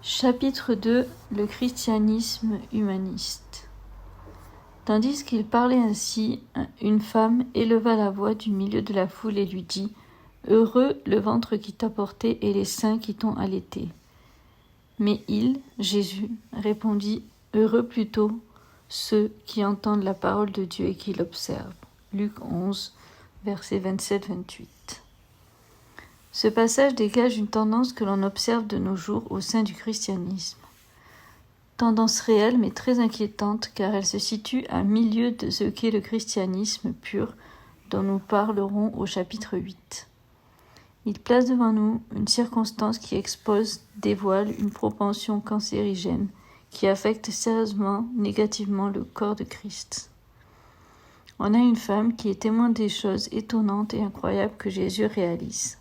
Chapitre 2 Le christianisme humaniste. Tandis qu'il parlait ainsi, une femme éleva la voix du milieu de la foule et lui dit : Heureux le ventre qui t'a porté et les seins qui t'ont allaité. Mais il, Jésus, répondit : Heureux plutôt ceux qui entendent la parole de Dieu et qui l'observent. Luc 11, versets 27-28. Ce passage dégage une tendance que l'on observe de nos jours au sein du christianisme. Tendance réelle mais très inquiétante car elle se situe à milieu de ce qu'est le christianisme pur dont nous parlerons au chapitre 8. Il place devant nous une circonstance qui expose, dévoile une propension cancérigène qui affecte sérieusement, négativement le corps de Christ. On a une femme qui est témoin des choses étonnantes et incroyables que Jésus réalise.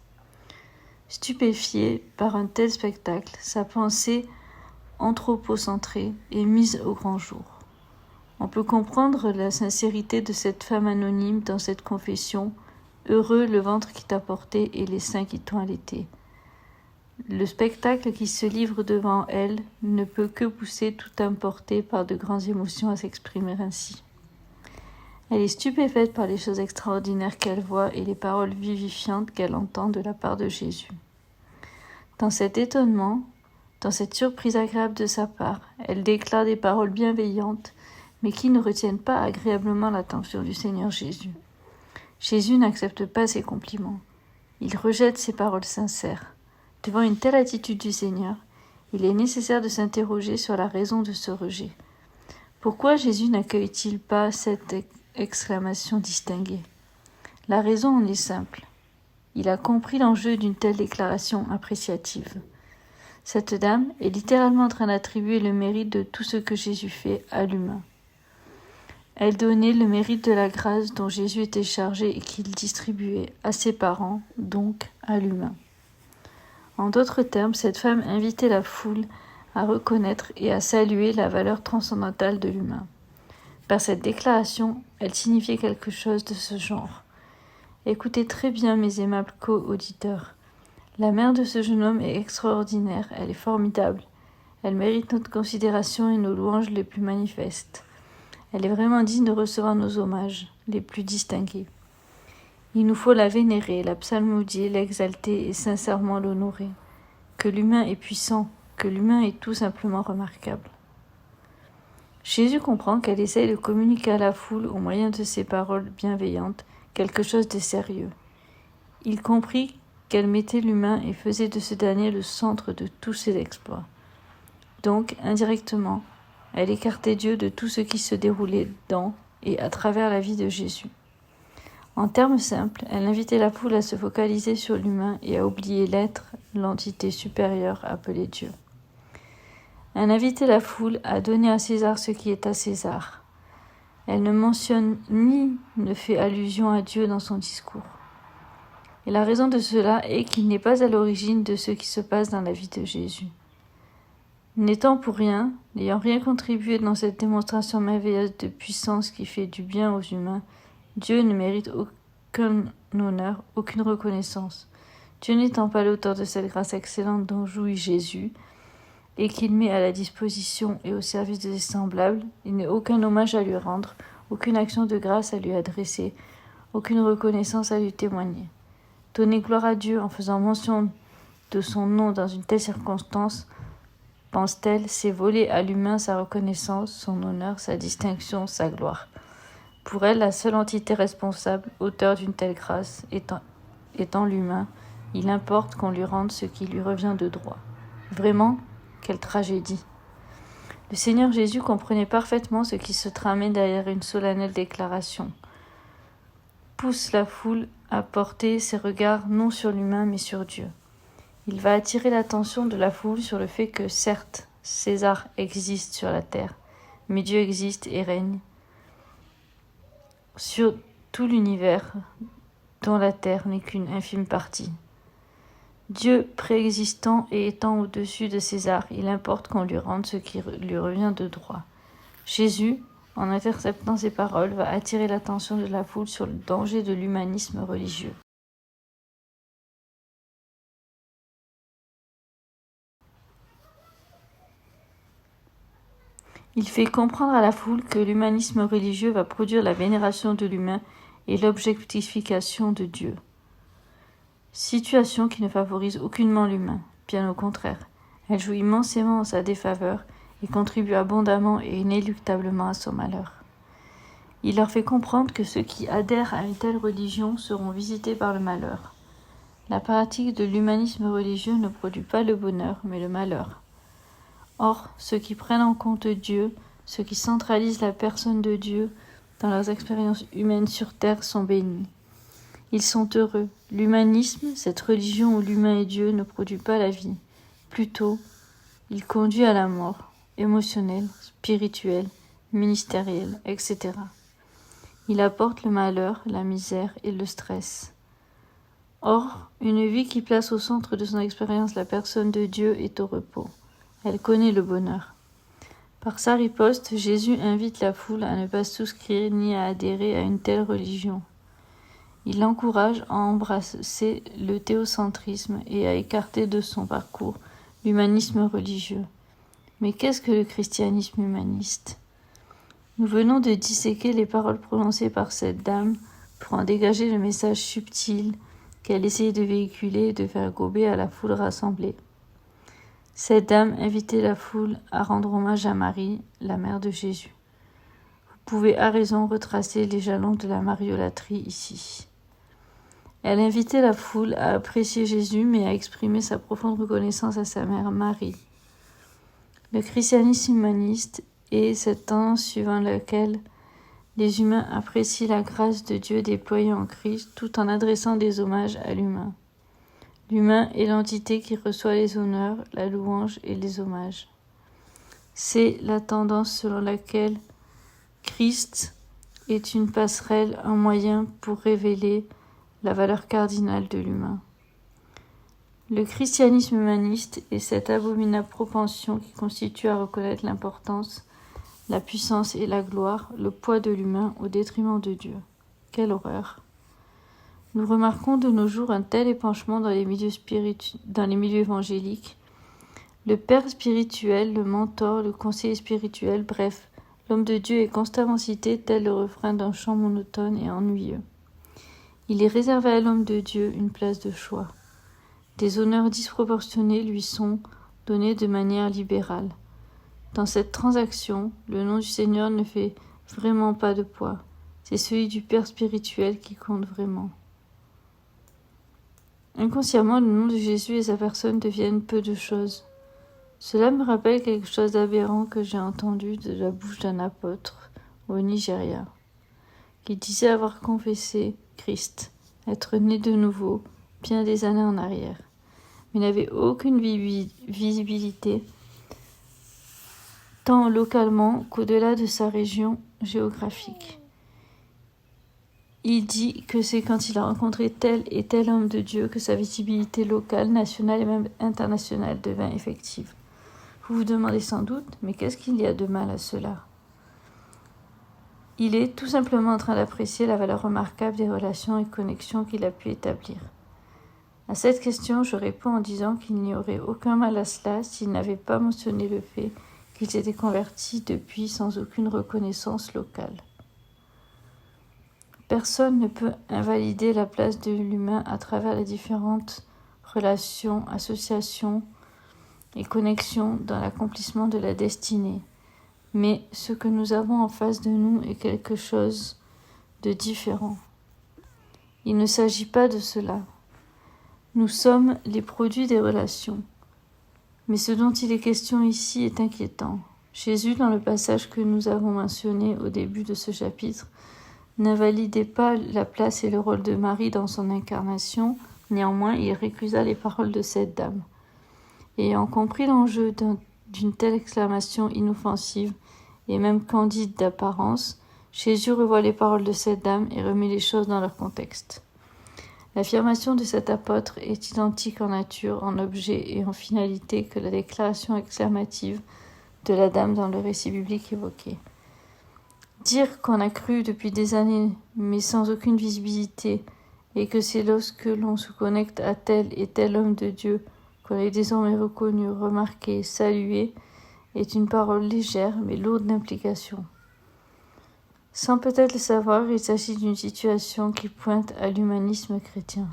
Stupéfiée par un tel spectacle, sa pensée anthropocentrée est mise au grand jour. On peut comprendre la sincérité de cette femme anonyme dans cette confession : heureux le ventre qui t'a porté et les seins qui t'ont allaité. Le spectacle qui se livre devant elle ne peut que pousser tout homme porté par de grandes émotions à s'exprimer ainsi. Elle est stupéfaite par les choses extraordinaires qu'elle voit et les paroles vivifiantes qu'elle entend de la part de Jésus. Dans cet étonnement, dans cette surprise agréable de sa part, elle déclare des paroles bienveillantes, mais qui ne retiennent pas agréablement l'attention du Seigneur Jésus. Jésus n'accepte pas ces compliments. Il rejette ces paroles sincères. Devant une telle attitude du Seigneur, il est nécessaire de s'interroger sur la raison de ce rejet. Pourquoi Jésus n'accueille-t-il pas cette exclamation distinguée ? La raison en est simple. Il a compris l'enjeu d'une telle déclaration appréciative. Cette dame est littéralement en train d'attribuer le mérite de tout ce que Jésus fait à l'humain. Elle donnait le mérite de la grâce dont Jésus était chargé et qu'il distribuait à ses parents, donc à l'humain. En d'autres termes, cette femme invitait la foule à reconnaître et à saluer la valeur transcendantale de l'humain. Par cette déclaration, elle signifiait quelque chose de ce genre. Écoutez très bien, mes aimables co-auditeurs. La mère de ce jeune homme est extraordinaire, elle est formidable. Elle mérite notre considération et nos louanges les plus manifestes. Elle est vraiment digne de recevoir nos hommages les plus distingués. Il nous faut la vénérer, la psalmodier, l'exalter et sincèrement l'honorer. Que l'humain est puissant, que l'humain est tout simplement remarquable. Jésus comprend qu'elle essaye de communiquer à la foule, au moyen de ses paroles bienveillantes, quelque chose de sérieux. Il comprit qu'elle mettait l'humain et faisait de ce dernier le centre de tous ses exploits. Donc, indirectement, elle écartait Dieu de tout ce qui se déroulait dans et à travers la vie de Jésus. En termes simples, elle invitait la foule à se focaliser sur l'humain et à oublier l'être, l'entité supérieure appelée Dieu. Elle invitait la foule à donner à César ce qui est à César. Elle ne mentionne ni ne fait allusion à Dieu dans son discours. Et la raison de cela est qu'il n'est pas à l'origine de ce qui se passe dans la vie de Jésus. N'étant pour rien, n'ayant rien contribué dans cette démonstration merveilleuse de puissance qui fait du bien aux humains, Dieu ne mérite aucun honneur, aucune reconnaissance. Dieu n'étant pas l'auteur de cette grâce excellente dont jouit Jésus, et qu'il met à la disposition et au service de ses semblables, il n'est aucun hommage à lui rendre, aucune action de grâce à lui adresser, aucune reconnaissance à lui témoigner. Donner gloire à Dieu en faisant mention de son nom dans une telle circonstance, pense-t-elle, c'est voler à l'humain sa reconnaissance, son honneur, sa distinction, sa gloire. Pour elle, la seule entité responsable, auteur d'une telle grâce, étant l'humain, il importe qu'on lui rende ce qui lui revient de droit. Vraiment ? Quelle tragédie! Le Seigneur Jésus comprenait parfaitement ce qui se tramait derrière une solennelle déclaration. Pousse la foule à porter ses regards non sur l'humain mais sur Dieu. Il va attirer l'attention de la foule sur le fait que, certes, César existe sur la terre, mais Dieu existe et règne sur tout l'univers dont la terre n'est qu'une infime partie. Dieu préexistant et étant au-dessus de César, il importe qu'on lui rende ce qui lui revient de droit. Jésus, en interceptant ces paroles, va attirer l'attention de la foule sur le danger de l'humanisme religieux. Il fait comprendre à la foule que l'humanisme religieux va produire la vénération de l'humain et l'objectification de Dieu. Situation qui ne favorise aucunement l'humain, bien au contraire. Elle joue immensément en sa défaveur et contribue abondamment et inéluctablement à son malheur. Il leur fait comprendre que ceux qui adhèrent à une telle religion seront visités par le malheur. La pratique de l'humanisme religieux ne produit pas le bonheur, mais le malheur. Or, ceux qui prennent en compte Dieu, ceux qui centralisent la personne de Dieu dans leurs expériences humaines sur terre sont bénis. Ils sont heureux. L'humanisme, cette religion où l'humain est Dieu, ne produit pas la vie. Plutôt, il conduit à la mort, émotionnelle, spirituelle, ministérielle, etc. Il apporte le malheur, la misère et le stress. Or, une vie qui place au centre de son expérience la personne de Dieu est au repos. Elle connaît le bonheur. Par sa riposte, Jésus invite la foule à ne pas souscrire ni à adhérer à une telle religion. Il l'encourage à embrasser le théocentrisme et à écarter de son parcours l'humanisme religieux. Mais qu'est-ce que le christianisme humaniste ? Nous venons de disséquer les paroles prononcées par cette dame pour en dégager le message subtil qu'elle essayait de véhiculer et de faire gober à la foule rassemblée. Cette dame invitait la foule à rendre hommage à Marie, la mère de Jésus. Vous pouvez à raison retracer les jalons de la mariolâtrie ici. Elle invitait la foule à apprécier Jésus, mais à exprimer sa profonde reconnaissance à sa mère Marie. Le christianisme humaniste est cette tendance suivant laquelle les humains apprécient la grâce de Dieu déployée en Christ tout en adressant des hommages à l'humain. L'humain est l'entité qui reçoit les honneurs, la louange et les hommages. C'est la tendance selon laquelle Christ est une passerelle, un moyen pour révéler la valeur cardinale de l'humain. Le christianisme humaniste est cette abominable propension qui constitue à reconnaître l'importance, la puissance et la gloire, le poids de l'humain au détriment de Dieu. Quelle horreur! Nous remarquons de nos jours un tel épanchement dans les milieux évangéliques. Le père spirituel, le mentor, le conseiller spirituel, bref, l'homme de Dieu est constamment cité tel le refrain d'un chant monotone et ennuyeux. Il est réservé à l'homme de Dieu une place de choix. Des honneurs disproportionnés lui sont donnés de manière libérale. Dans cette transaction, le nom du Seigneur ne fait vraiment pas de poids. C'est celui du Père spirituel qui compte vraiment. Inconsciemment, le nom de Jésus et sa personne deviennent peu de choses. Cela me rappelle quelque chose d'aberrant que j'ai entendu de la bouche d'un apôtre au Nigeria, qui disait avoir confessé Christ, être né de nouveau, bien des années en arrière, mais n'avait aucune visibilité, tant localement qu'au-delà de sa région géographique. Il dit que c'est quand il a rencontré tel et tel homme de Dieu que sa visibilité locale, nationale et même internationale devint effective. Vous vous demandez sans doute, mais qu'est-ce qu'il y a de mal à cela ? Il est tout simplement en train d'apprécier la valeur remarquable des relations et connexions qu'il a pu établir. À cette question, je réponds en disant qu'il n'y aurait aucun mal à cela s'il n'avait pas mentionné le fait qu'il s'était converti depuis sans aucune reconnaissance locale. Personne ne peut invalider la place de l'humain à travers les différentes relations, associations et connexions dans l'accomplissement de la destinée. Mais ce que nous avons en face de nous est quelque chose de différent. Il ne s'agit pas de cela. Nous sommes les produits des relations. Mais ce dont il est question ici est inquiétant. Jésus, dans le passage que nous avons mentionné au début de ce chapitre, n'invalidait pas la place et le rôle de Marie dans son incarnation, néanmoins il récusa les paroles de cette dame. Ayant compris l'enjeu d'une telle exclamation inoffensive et même candide d'apparence, Jésus revoit les paroles de cette dame et remet les choses dans leur contexte. L'affirmation de cet apôtre est identique en nature, en objet et en finalité que la déclaration exclamative de la dame dans le récit biblique évoqué. Dire qu'on a cru depuis des années, mais sans aucune visibilité, et que c'est lorsque l'on se connecte à tel et tel homme de Dieu qu'on est désormais reconnu, remarqué, salué, est une parole légère mais lourde d'implications. Sans peut-être le savoir, il s'agit d'une situation qui pointe à l'humanisme chrétien.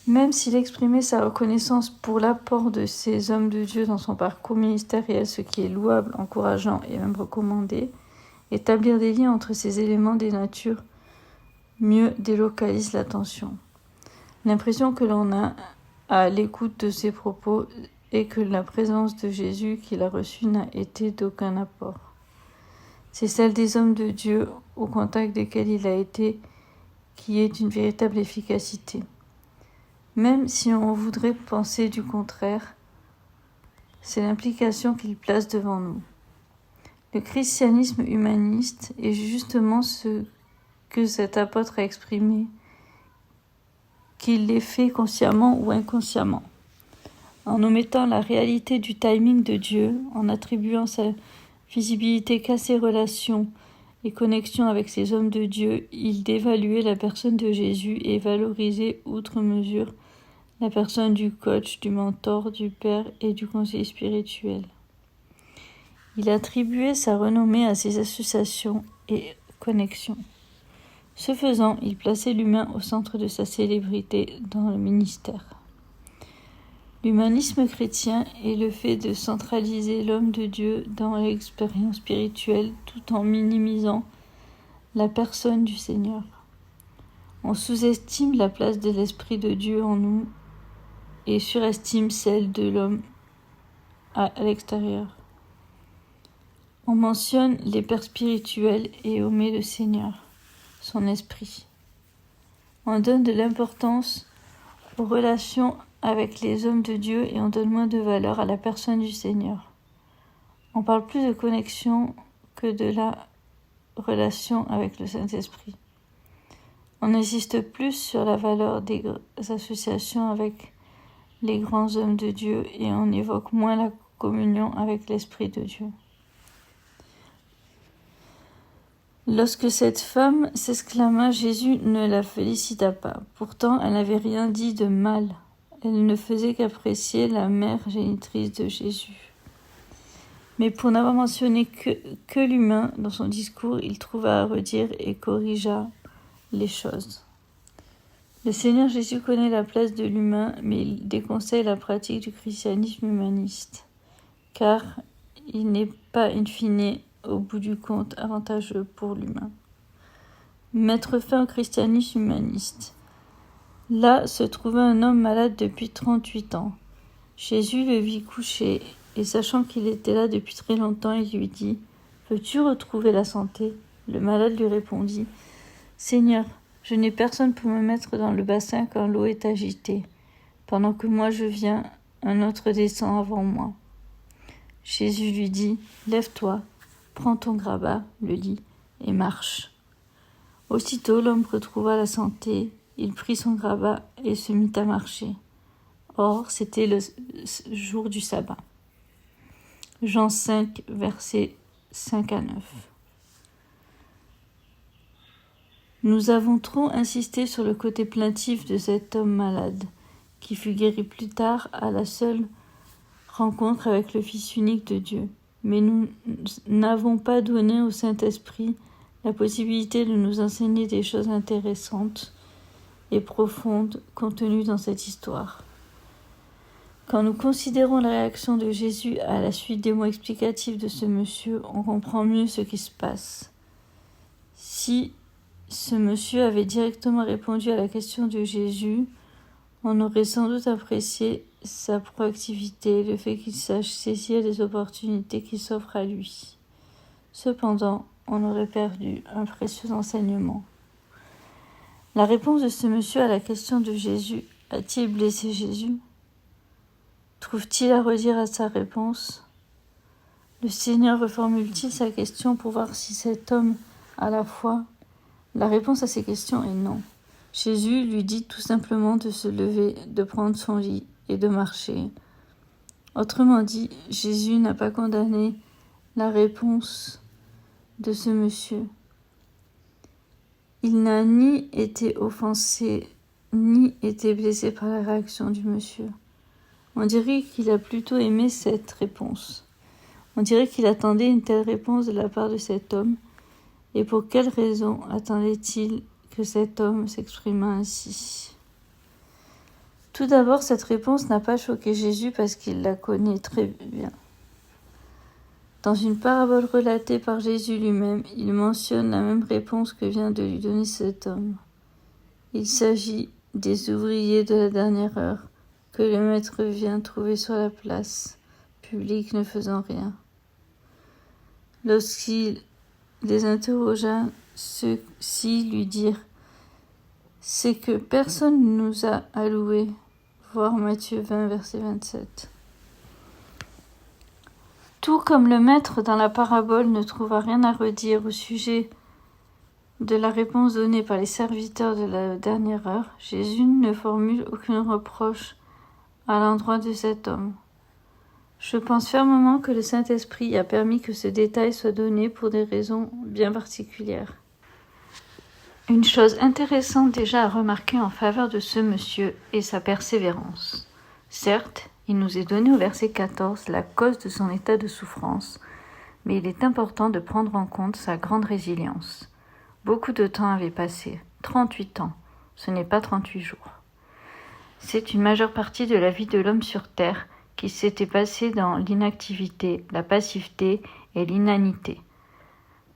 Même s'il exprimait sa reconnaissance pour l'apport de ces hommes de Dieu dans son parcours ministériel, ce qui est louable, encourageant et même recommandé, établir des liens entre ces éléments des natures mieux délocalise l'attention. L'impression que l'on a à l'écoute de ces propos est que la présence de Jésus qu'il a reçue n'a été d'aucun apport. C'est celle des hommes de Dieu au contact desquels il a été qui est d'une véritable efficacité. Même si on voudrait penser du contraire, c'est l'implication qu'il place devant nous. Le christianisme humaniste est justement ce que cet apôtre a exprimé, qu'il l'ait fait consciemment ou inconsciemment. En omettant la réalité du timing de Dieu, en attribuant sa visibilité qu'à ses relations et connexions avec ces hommes de Dieu, il dévaluait la personne de Jésus et valorisait outre mesure la personne du coach, du mentor, du père et du conseiller spirituel. Il attribuait sa renommée à ses associations et connexions. Ce faisant, il plaçait l'humain au centre de sa célébrité dans le ministère. L'humanisme chrétien est le fait de centraliser l'homme de Dieu dans l'expérience spirituelle tout en minimisant la personne du Seigneur. On sous-estime la place de l'Esprit de Dieu en nous et surestime celle de l'homme à l'extérieur. On mentionne les pères spirituels et omet le Seigneur, son esprit. On donne de l'importance aux relations avec les hommes de Dieu et on donne moins de valeur à la personne du Seigneur. On parle plus de connexion que de la relation avec le Saint-Esprit. On insiste plus sur la valeur des associations avec les grands hommes de Dieu et on évoque moins la communion avec l'Esprit de Dieu. Lorsque cette femme s'exclama, Jésus ne la félicita pas. Pourtant, elle n'avait rien dit de mal. Elle ne faisait qu'apprécier la mère génitrice de Jésus. Mais pour n'avoir mentionné que l'humain dans son discours, il trouva à redire et corrigea les choses. Le Seigneur Jésus connaît la place de l'humain, mais il déconseille la pratique du christianisme humaniste, car il n'est pas in fine, au bout du compte, avantageux pour l'humain. Mettre fin au christianisme humaniste. Là se trouvait un homme malade depuis 38 ans. Jésus le vit couché, et sachant qu'il était là depuis très longtemps, il lui dit « Veux-tu retrouver la santé ?» Le malade lui répondit « Seigneur, je n'ai personne pour me mettre dans le bassin quand l'eau est agitée. Pendant que moi je viens, un autre descend avant moi. » Jésus lui dit « Lève-toi, prends ton grabat, le lit, et marche. » Aussitôt l'homme retrouva la santé, il prit son grabat et se mit à marcher. Or, c'était le jour du sabbat. Jean 5, versets 5 à 9. Nous avons trop insisté sur le côté plaintif de cet homme malade, qui fut guéri plus tard à la seule rencontre avec le Fils unique de Dieu. Mais nous n'avons pas donné au Saint-Esprit la possibilité de nous enseigner des choses intéressantes et profondes contenues dans cette histoire. Quand nous considérons la réaction de Jésus à la suite des mots explicatifs de ce monsieur, on comprend mieux ce qui se passe. Si ce monsieur avait directement répondu à la question de Jésus, on aurait sans doute apprécié sa proactivité, le fait qu'il sache saisir les opportunités qui s'offrent à lui. Cependant, on aurait perdu un précieux enseignement. La réponse de ce monsieur à la question de Jésus, a-t-il blessé Jésus ? Trouve-t-il à redire à sa réponse ? Le Seigneur reformule-t-il sa question pour voir si cet homme a la foi ? La réponse à ces questions est non. Jésus lui dit tout simplement de se lever, de prendre son lit et de marcher. Autrement dit, Jésus n'a pas condamné la réponse de ce monsieur. Il n'a ni été offensé, ni été blessé par la réaction du monsieur. On dirait qu'il a plutôt aimé cette réponse. On dirait qu'il attendait une telle réponse de la part de cet homme. Et pour quelle raison attendait-il que cet homme s'exprimât ainsi ? Tout d'abord, cette réponse n'a pas choqué Jésus parce qu'il la connaît très bien. Dans une parabole relatée par Jésus lui-même, il mentionne la même réponse que vient de lui donner cet homme. Il s'agit des ouvriers de la dernière heure que le maître vient trouver sur la place publique ne faisant rien. Lorsqu'il les interrogea, ceux-ci lui dirent « C'est que personne ne nous a alloués » voir Matthieu 20, verset 27. Tout comme le maître dans la parabole ne trouva rien à redire au sujet de la réponse donnée par les serviteurs de la dernière heure, Jésus ne formule aucun reproche à l'endroit de cet homme. Je pense fermement que le Saint-Esprit a permis que ce détail soit donné pour des raisons bien particulières. Une chose intéressante déjà à remarquer en faveur de ce monsieur est sa persévérance. Certes, il nous est donné au verset 14 la cause de son état de souffrance, mais il est important de prendre en compte sa grande résilience. Beaucoup de temps avait passé, 38 ans, ce n'est pas 38 jours. C'est une majeure partie de la vie de l'homme sur terre qui s'était passée dans l'inactivité, la passivité et l'inanité.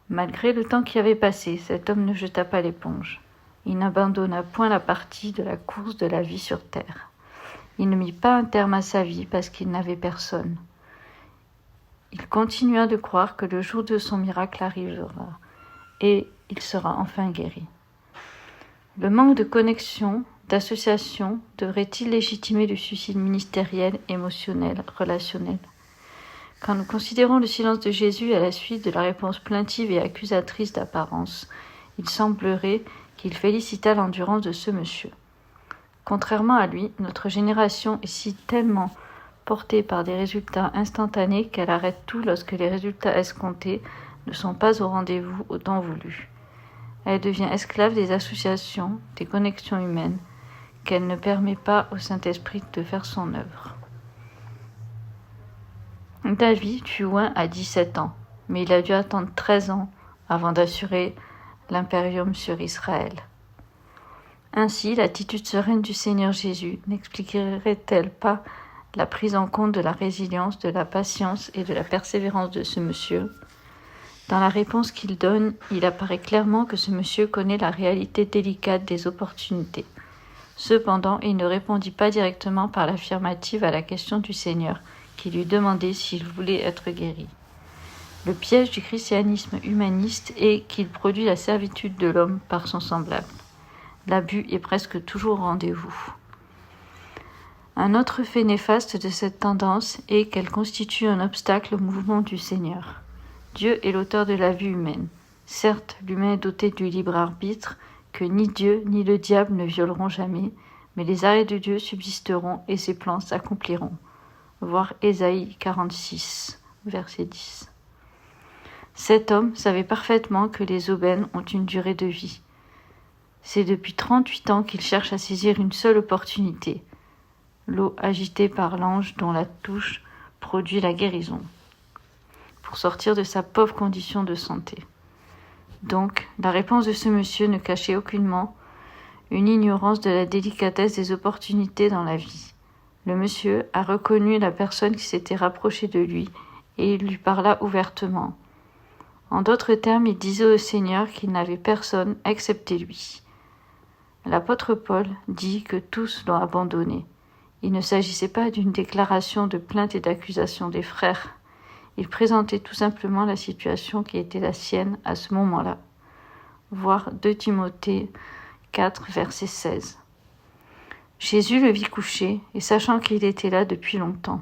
Malgré le temps qui avait passé, cet homme ne jeta pas l'éponge. Il n'abandonna point la partie de la course de la vie sur terre. Il ne mit pas un terme à sa vie parce qu'il n'avait personne. Il continua de croire que le jour de son miracle arrivera et il sera enfin guéri. Le manque de connexion, d'association, devrait-il légitimer le suicide ministériel, émotionnel, relationnel ? Quand nous considérons le silence de Jésus à la suite de la réponse plaintive et accusatrice d'apparence, il semblerait qu'il félicita l'endurance de ce monsieur. Contrairement à lui, notre génération est si tellement portée par des résultats instantanés qu'elle arrête tout lorsque les résultats escomptés ne sont pas au rendez-vous au temps voulu. Elle devient esclave des associations, des connexions humaines, qu'elle ne permet pas au Saint-Esprit de faire son œuvre. David fut oint à 17 ans, mais il a dû attendre 13 ans avant d'assurer l'impérium sur Israël. Ainsi, l'attitude sereine du Seigneur Jésus n'expliquerait-elle pas la prise en compte de la résilience, de la patience et de la persévérance de ce monsieur ? Dans la réponse qu'il donne, il apparaît clairement que ce monsieur connaît la réalité délicate des opportunités. Cependant, il ne répondit pas directement par l'affirmative à la question du Seigneur, qui lui demandait s'il voulait être guéri. Le piège du christianisme humaniste est qu'il produit la servitude de l'homme par son semblable. L'abus est presque toujours au rendez-vous. Un autre fait néfaste de cette tendance est qu'elle constitue un obstacle au mouvement du Seigneur. Dieu est l'auteur de la vie humaine. Certes, l'humain est doté du libre arbitre, que ni Dieu ni le diable ne violeront jamais, mais les arrêts de Dieu subsisteront et ses plans s'accompliront. Voir Ésaïe 46, verset 10. Cet homme savait parfaitement que les aubaines ont une durée de vie. C'est depuis 38 ans qu'il cherche à saisir une seule opportunité, l'eau agitée par l'ange dont la touche produit la guérison, pour sortir de sa pauvre condition de santé. Donc, la réponse de ce monsieur ne cachait aucunement une ignorance de la délicatesse des opportunités dans la vie. Le monsieur a reconnu la personne qui s'était rapprochée de lui et il lui parla ouvertement. En d'autres termes, il disait au Seigneur qu'il n'avait personne excepté lui. L'apôtre Paul dit que tous l'ont abandonné. Il ne s'agissait pas d'une déclaration de plainte et d'accusation des frères. Il présentait tout simplement la situation qui était la sienne à ce moment-là. Voir 2 Timothée 4, verset 16. Jésus le vit couché, et sachant qu'il était là depuis longtemps.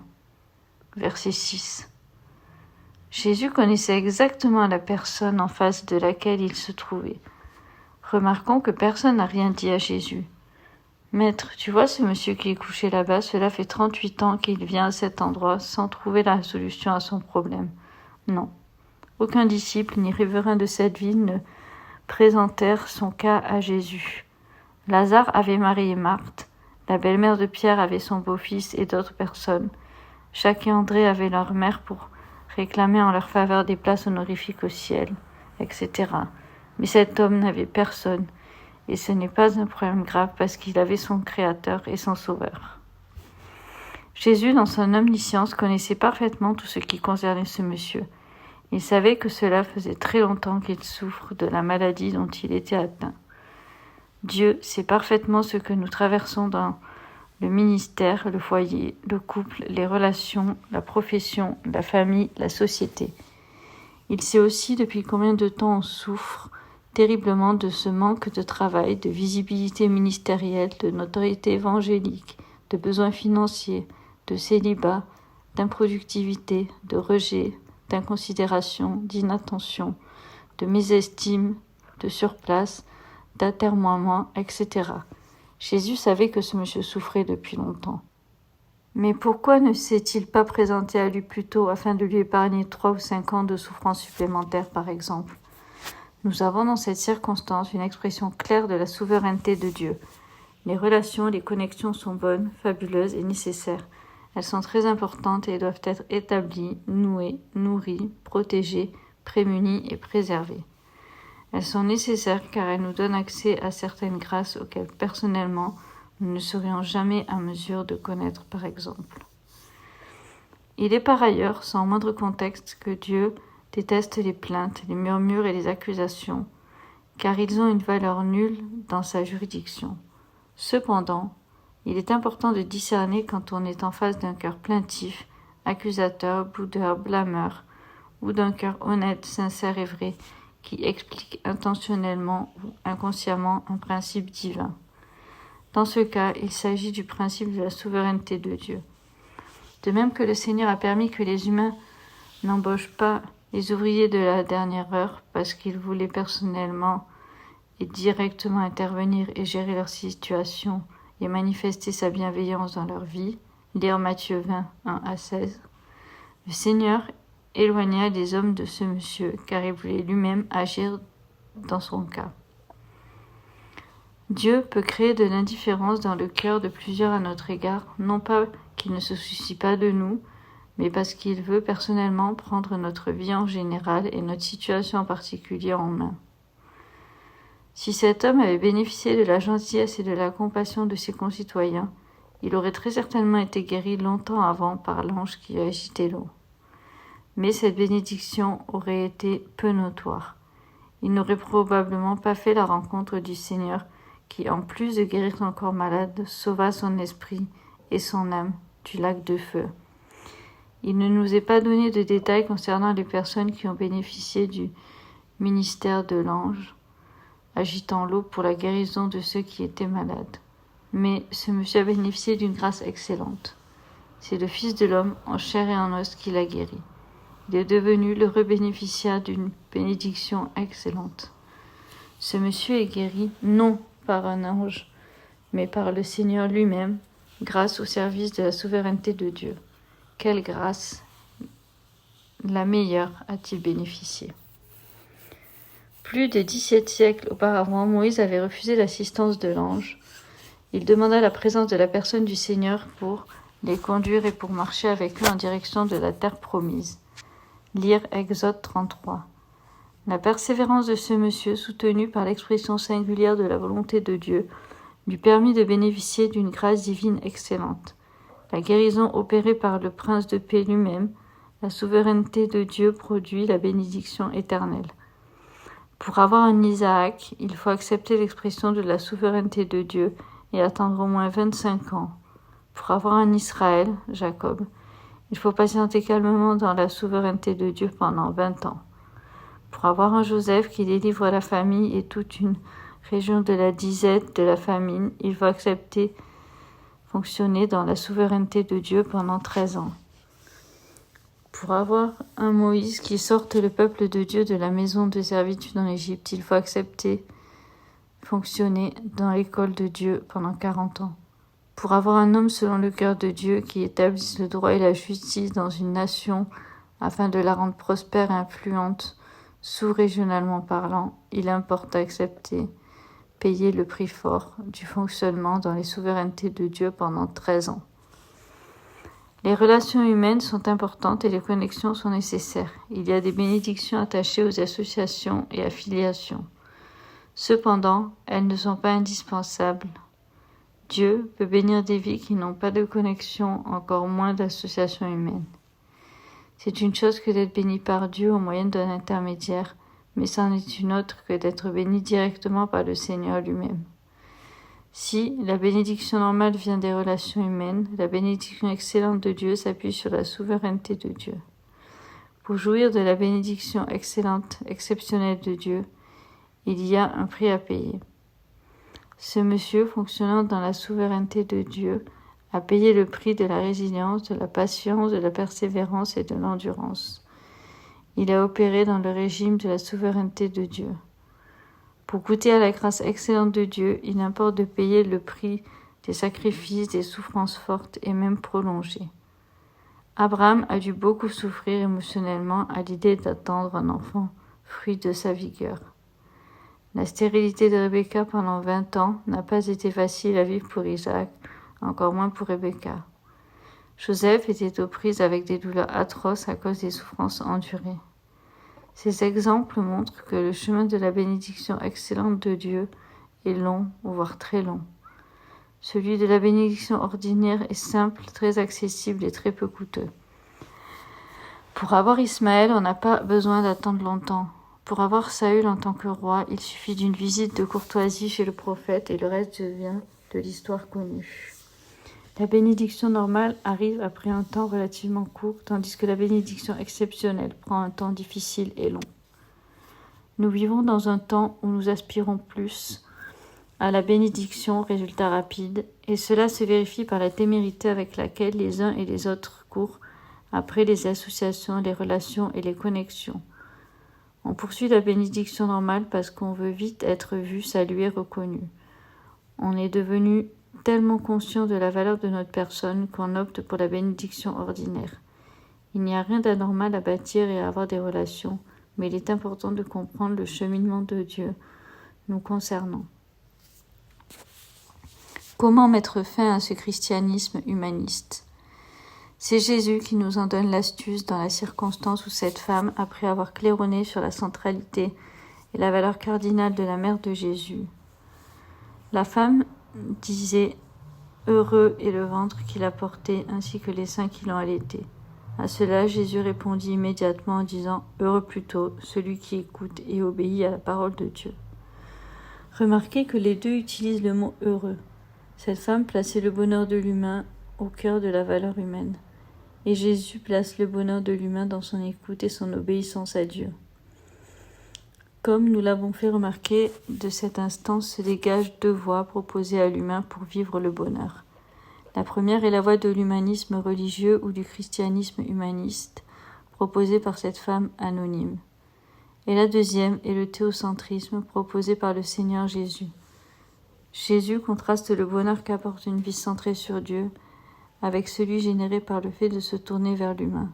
Verset 6. Jésus connaissait exactement la personne en face de laquelle il se trouvait. Remarquons que personne n'a rien dit à Jésus. « Maître, tu vois ce monsieur qui est couché là-bas, cela fait 38 ans qu'il vient à cet endroit sans trouver la solution à son problème. » Non. Aucun disciple ni riverain de cette ville ne présentèrent son cas à Jésus. Lazare avait Marie et Marthe, La belle-mère de Pierre avait son beau-fils et d'autres personnes. Jacques et André avaient leur mère pour réclamer en leur faveur des places honorifiques au ciel, etc. Mais cet homme n'avait personne, et ce n'est pas un problème grave parce qu'il avait son Créateur et son Sauveur. Jésus, dans son omniscience, connaissait parfaitement tout ce qui concernait ce monsieur. Il savait que cela faisait très longtemps qu'il souffre de la maladie dont il était atteint. Dieu sait parfaitement ce que nous traversons dans le ministère, le foyer, le couple, les relations, la profession, la famille, la société. Il sait aussi depuis combien de temps on souffre terriblement de ce manque de travail, de visibilité ministérielle, de notoriété évangélique, de besoins financiers, de célibat, d'improductivité, de rejet, d'inconsidération, d'inattention, de mésestime, de surplace, d'atermoiement, etc. Jésus savait que ce monsieur souffrait depuis longtemps. Mais pourquoi ne s'est-il pas présenté à lui plus tôt afin de lui épargner 3 ou 5 ans de souffrance supplémentaire, par exemple? Nous avons dans cette circonstance une expression claire de la souveraineté de Dieu. Les relations, les connexions sont bonnes, fabuleuses et nécessaires. Elles sont très importantes et doivent être établies, nouées, nourries, protégées, prémunies et préservées. Elles sont nécessaires car elles nous donnent accès à certaines grâces auxquelles personnellement nous ne serions jamais à mesure de connaître par exemple. Il est par ailleurs, sans moindre contexte, que Dieu déteste les plaintes, les murmures et les accusations, car ils ont une valeur nulle dans sa juridiction. Cependant, il est important de discerner quand on est en face d'un cœur plaintif, accusateur, boudeur, blâmeur, ou d'un cœur honnête, sincère et vrai, qui explique intentionnellement ou inconsciemment un principe divin. Dans ce cas, il s'agit du principe de la souveraineté de Dieu. De même que le Seigneur a permis que les humains n'embauchent pas les ouvriers de la dernière heure parce qu'il voulait personnellement et directement intervenir et gérer leur situation et manifester sa bienveillance dans leur vie, lire Matthieu 20, 1 à 16, le Seigneur éloigna les hommes de ce monsieur, car il voulait lui-même agir dans son cas. Dieu peut créer de l'indifférence dans le cœur de plusieurs à notre égard, non pas qu'il ne se soucie pas de nous, mais parce qu'il veut personnellement prendre notre vie en général et notre situation en particulier en main. Si cet homme avait bénéficié de la gentillesse et de la compassion de ses concitoyens, il aurait très certainement été guéri longtemps avant par l'ange qui a agité l'eau. Mais cette bénédiction aurait été peu notoire. Il n'aurait probablement pas fait la rencontre du Seigneur qui, en plus de guérir son corps malade, sauva son esprit et son âme du lac de feu. Il ne nous est pas donné de détails concernant les personnes qui ont bénéficié du ministère de l'ange, agitant l'eau pour la guérison de ceux qui étaient malades. Mais ce monsieur a bénéficié d'une grâce excellente. C'est le Fils de l'homme, en chair et en os, qui l'a guéri. Il est devenu l'heureux bénéficiaire d'une bénédiction excellente. Ce monsieur est guéri non par un ange, mais par le Seigneur lui-même, grâce au service de la souveraineté de Dieu. Quelle grâce, la meilleure, a-t-il bénéficié? Plus de 17 siècles auparavant, Moïse avait refusé l'assistance de l'ange. Il demanda la présence de la personne du Seigneur pour les conduire et pour marcher avec eux en direction de la terre promise. Lire Exode 33. La persévérance de ce monsieur, soutenue par l'expression singulière de la volonté de Dieu, lui permit de bénéficier d'une grâce divine excellente. La guérison opérée par le prince de paix lui-même, la souveraineté de Dieu produit la bénédiction éternelle. Pour avoir un Isaac, il faut accepter l'expression de la souveraineté de Dieu et attendre au moins 25 ans. Pour avoir un Israël, Jacob, il faut patienter calmement dans la souveraineté de Dieu pendant 20 ans. Pour avoir un Joseph qui délivre la famille et toute une région de la disette de la famine, il faut accepter fonctionner dans la souveraineté de Dieu pendant 13 ans. Pour avoir un Moïse qui sorte le peuple de Dieu de la maison de servitude en Égypte, il faut accepter fonctionner dans l'école de Dieu pendant 40 ans. Pour avoir un homme selon le cœur de Dieu qui établisse le droit et la justice dans une nation afin de la rendre prospère et influente, sous-régionalement parlant, il importe accepter payé le prix fort du fonctionnement dans les souverainetés de Dieu pendant 13 ans. Les relations humaines sont importantes et les connexions sont nécessaires. Il y a des bénédictions attachées aux associations et affiliations. Cependant, elles ne sont pas indispensables. Dieu peut bénir des vies qui n'ont pas de connexion, encore moins d'association humaine. C'est une chose que d'être béni par Dieu au moyen d'un intermédiaire, mais c'en est une autre que d'être béni directement par le Seigneur lui-même. Si la bénédiction normale vient des relations humaines, la bénédiction excellente de Dieu s'appuie sur la souveraineté de Dieu. Pour jouir de la bénédiction excellente, exceptionnelle de Dieu, il y a un prix à payer. Ce monsieur, fonctionnant dans la souveraineté de Dieu, a payé le prix de la résilience, de la patience, de la persévérance et de l'endurance. Il a opéré dans le régime de la souveraineté de Dieu. Pour goûter à la grâce excellente de Dieu, il importe de payer le prix des sacrifices, des souffrances fortes et même prolongées. Abraham a dû beaucoup souffrir émotionnellement à l'idée d'attendre un enfant, fruit de sa vigueur. La stérilité de Rebecca pendant 20 ans n'a pas été facile à vivre pour Isaac, encore moins pour Rebecca. Joseph était aux prises avec des douleurs atroces à cause des souffrances endurées. Ces exemples montrent que le chemin de la bénédiction excellente de Dieu est long, voire très long. Celui de la bénédiction ordinaire est simple, très accessible et très peu coûteux. Pour avoir Ismaël, on n'a pas besoin d'attendre longtemps. Pour avoir Saül en tant que roi, il suffit d'une visite de courtoisie chez le prophète et le reste devient de l'histoire connue. La bénédiction normale arrive après un temps relativement court, tandis que la bénédiction exceptionnelle prend un temps difficile et long. Nous vivons dans un temps où nous aspirons plus à la bénédiction, résultat rapide, et cela se vérifie par la témérité avec laquelle les uns et les autres courent après les associations, les relations et les connexions. On poursuit la bénédiction normale parce qu'on veut vite être vu, salué, reconnu. On est devenu tellement conscient de la valeur de notre personne qu'on opte pour la bénédiction ordinaire. Il n'y a rien d'anormal à bâtir et à avoir des relations, mais il est important de comprendre le cheminement de Dieu nous concernant. Comment mettre fin à ce christianisme humaniste ? C'est Jésus qui nous en donne l'astuce dans la circonstance où cette femme, après avoir claironné sur la centralité et la valeur cardinale de la mère de Jésus, la femme disait « Heureux est le ventre qu'il a porté ainsi que les seins qui l'ont allaité ». À cela, Jésus répondit immédiatement en disant « Heureux plutôt celui qui écoute et obéit à la parole de Dieu ». Remarquez que les deux utilisent le mot « heureux ». Cette femme plaçait le bonheur de l'humain au cœur de la valeur humaine. Et Jésus place le bonheur de l'humain dans son écoute et son obéissance à Dieu. Comme nous l'avons fait remarquer, de cette instance se dégagent deux voies proposées à l'humain pour vivre le bonheur. La première est la voie de l'humanisme religieux ou du christianisme humaniste, proposée par cette femme anonyme. Et la deuxième est le théocentrisme proposé par le Seigneur Jésus. Jésus contraste le bonheur qu'apporte une vie centrée sur Dieu avec celui généré par le fait de se tourner vers l'humain.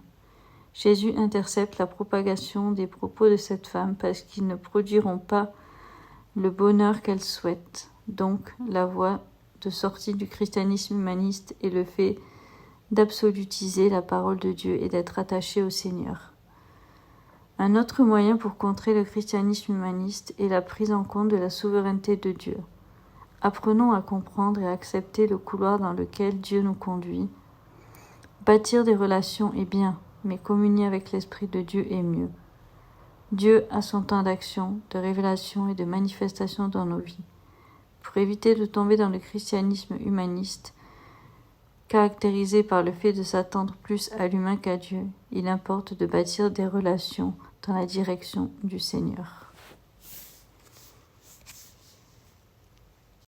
Jésus intercepte la propagation des propos de cette femme parce qu'ils ne produiront pas le bonheur qu'elle souhaite. Donc, la voie de sortie du christianisme humaniste est le fait d'absolutiser la parole de Dieu et d'être attaché au Seigneur. Un autre moyen pour contrer le christianisme humaniste est la prise en compte de la souveraineté de Dieu. Apprenons à comprendre et à accepter le couloir dans lequel Dieu nous conduit. Bâtir des relations est bien, mais communier avec l'Esprit de Dieu est mieux. Dieu a son temps d'action, de révélation et de manifestation dans nos vies. Pour éviter de tomber dans le christianisme humaniste, caractérisé par le fait de s'attendre plus à l'humain qu'à Dieu, il importe de bâtir des relations dans la direction du Seigneur.